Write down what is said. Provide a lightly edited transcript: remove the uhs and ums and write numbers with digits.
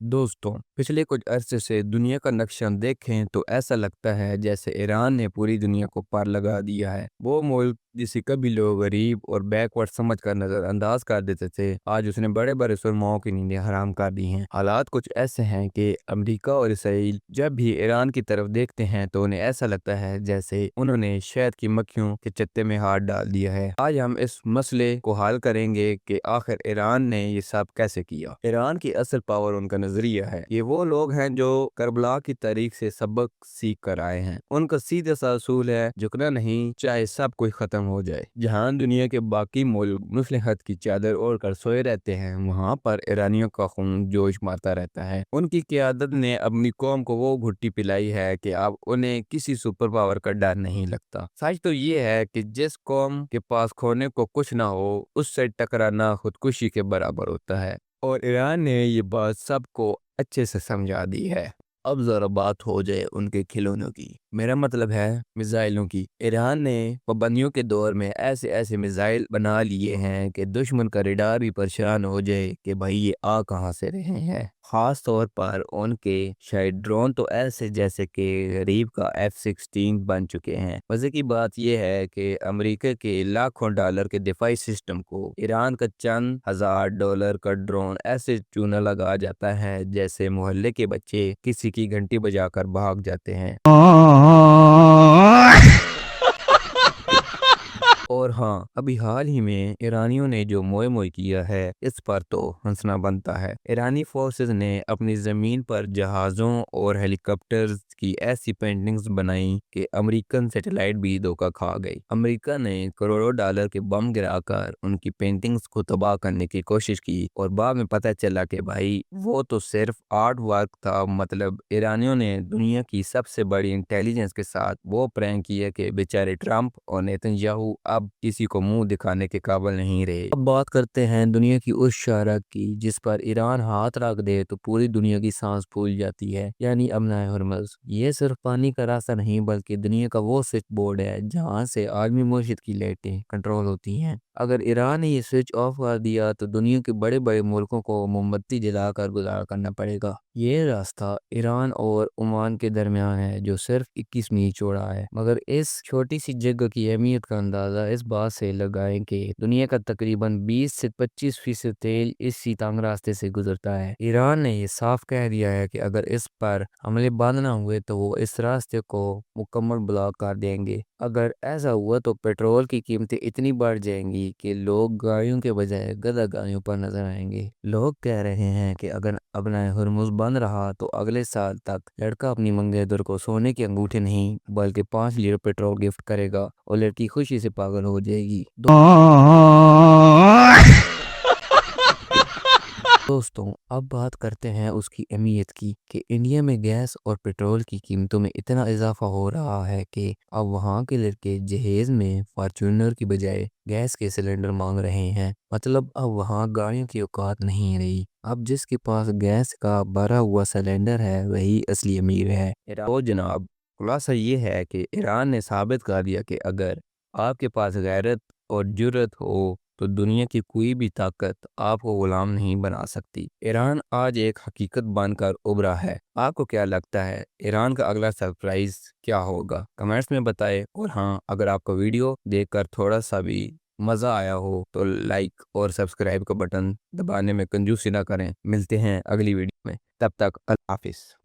دوستوں، پچھلے کچھ عرصے سے دنیا کا نقشہ دیکھیں تو ایسا لگتا ہے جیسے ایران نے پوری دنیا کو پار لگا دیا ہے۔ وہ ملک جسے کبھی لوگ غریب اور بیک ورڈ سمجھ کر نظر انداز کر دیتے تھے، آج اس نے بڑے بڑے سرماؤں کی نیندیں حرام کر دی ہیں۔ حالات کچھ ایسے ہیں کہ امریکہ اور اسرائیل جب بھی ایران کی طرف دیکھتے ہیں تو انہیں ایسا لگتا ہے جیسے انہوں نے شہد کی مکھیوں کے چتے میں ہاتھ ڈال دیا ہے۔ آج ہم اس مسئلے کو حل کریں گے کہ آخر ایران نے یہ سب کیسے کیا۔ ایران کی اصل پاور ان کا نظریہ ہے۔ یہ وہ لوگ ہیں جو کربلا کی تاریخ سے سبق سیکھ کر آئے ہیں۔ ان کا سیدھا سا اصول ہے، جھکنا نہیں چاہے سب کوئی ختم ہو جائے۔ جہاں دنیا کے باقی ملک مصلحت کی چادر اوڑھ کر سوئے رہتے ہیں، وہاں پر ایرانیوں کا خون جوش مارتا رہتا ہے۔ ان کی قیادت نے اپنی قوم کو وہ گھٹی پلائی ہے کہ اب انہیں کسی سپر پاور کا ڈر نہیں لگتا۔ سچ تو یہ ہے کہ جس قوم کے پاس کھونے کو کچھ نہ ہو، اس سے ٹکرانا خودکشی کے برابر ہوتا ہے، اور ایران نے یہ بات سب کو اچھے سے سمجھا دی ہے۔ اب ذرا بات ہو جائے ان کے کھلونوں کی، میرا مطلب ہے میزائلوں کی۔ ایران نے پابندیوں کے دور میں ایسے میزائل بنا لیے ہیں کہ دشمن کا ریڈار بھی پریشان ہو جائے کہ بھائی یہ آ کہاں سے رہے ہیں۔ خاص طور پر ان کے شاید ڈرون تو ایسے جیسے کہ غریب کا F-16 بن چکے ہیں۔ مزے کی بات یہ ہے کہ امریکہ کے لاکھوں ڈالر کے دفاعی سسٹم کو ایران کا چند ہزار ڈالر کا ڈرون ایسے چونا لگا جاتا ہے جیسے محلے کے بچے کسی کی گھنٹی بجا کر بھاگ جاتے ہیں۔ اور ہاں، ابھی حال ہی میں ایرانیوں نے جو موئے کیا ہے، اس پر تو ہنسنا بنتا ہے۔ ایرانی فورسز نے اپنی زمین پر جہازوں اور ہیلی کاپٹرز کی ایسی پینٹنگز بنائیں کہ امریکن سیٹلائٹ بھی دھوکہ کھا گئی۔ امریکہ نے کروڑوں ڈالر کے بم گرا کر ان کی پینٹنگز کو تباہ کرنے کی کوشش کی، اور بعد میں پتہ چلا کہ بھائی وہ تو صرف آرٹ ورک تھا۔ مطلب ایرانیوں نے دنیا کی سب سے بڑی انٹیلیجنس کے ساتھ وہ پرینک کیا کہ بیچارے ٹرمپ اور نیتن یاہو اب کسی کو منہ دکھانے کے قابل نہیں رہے۔ اب بات کرتے ہیں دنیا کی اس شاہراہ کی جس پر ایران ہاتھ رکھ دے تو پوری دنیا کی سانس پھول جاتی ہے، یعنی امنائے ہرمز۔ یہ صرف پانی کا راستہ نہیں بلکہ دنیا کا وہ سوئچ بورڈ ہے جہاں سے عالمی معیشت کی لائٹیں کنٹرول ہوتی ہیں۔ اگر ایران نے یہ سوئچ آف کر دیا تو دنیا کے بڑے بڑے ملکوں کو موم بتی جلا کر گزارا کرنا پڑے گا۔ یہ راستہ ایران اور عمان کے درمیان ہے جو صرف 21 میل چوڑا ہے، مگر اس چھوٹی سی جگہ کی اہمیت کا اندازہ اس بات سے لگائیں کہ دنیا کا تقریباً 20 سے 25% تیل اسی تنگ راستے سے گزرتا ہے۔ ایران نے یہ صاف کہہ دیا ہے کہ اگر اس پر حملے بند نہ ہوئے تو وہ اس راستے کو مکمل بلاک کر دیں گے۔ اگر ایسا ہوا تو پیٹرول کی قیمتیں اتنی بڑھ جائیں گی کہ لوگ گاڑیوں کے بجائے گدھا گاڑیوں پر نظر آئیں گے۔ لوگ کہہ رہے ہیں کہ اگر ابنائے ہرمز بند رہا تو اگلے سال تک لڑکا اپنی منگیتر کو سونے کے انگوٹھے نہیں بلکہ 5 لیٹر پیٹرول گفٹ کرے گا، اور لڑکی خوشی سے پاگل ہو جائے گی۔ دوستوں، اب بات کرتے ہیں اس کی اہمیت کی کہ انڈیا میں گیس اور پیٹرول کی قیمتوں میں اتنا اضافہ ہو رہا ہے کہ اب وہاں کے لڑکے جہیز میں فارچونر کی بجائے گیس کے سلنڈر مانگ رہے ہیں۔ مطلب اب وہاں گاڑیوں کی اوقات نہیں رہی، اب جس کے پاس گیس کا بھرا ہوا سلنڈر ہے وہی اصلی امیر ہے۔ تو جناب، خلاصہ یہ ہے کہ ایران نے ثابت کر دیا کہ اگر آپ کے پاس غیرت اور جرت ہو تو دنیا کی کوئی بھی طاقت آپ کو غلام نہیں بنا سکتی۔ ایران آج ایک حقیقت بن کر ابھرا ہے۔ آپ کو کیا لگتا ہے ایران کا اگلا سرپرائز کیا ہوگا؟ کمنٹس میں بتائیں، اور ہاں، اگر آپ کو ویڈیو دیکھ کر تھوڑا سا بھی مزہ آیا ہو تو لائک اور سبسکرائب کا بٹن دبانے میں کنجوسی نہ کریں۔ ملتے ہیں اگلی ویڈیو میں، تب تک اللہ حافظ۔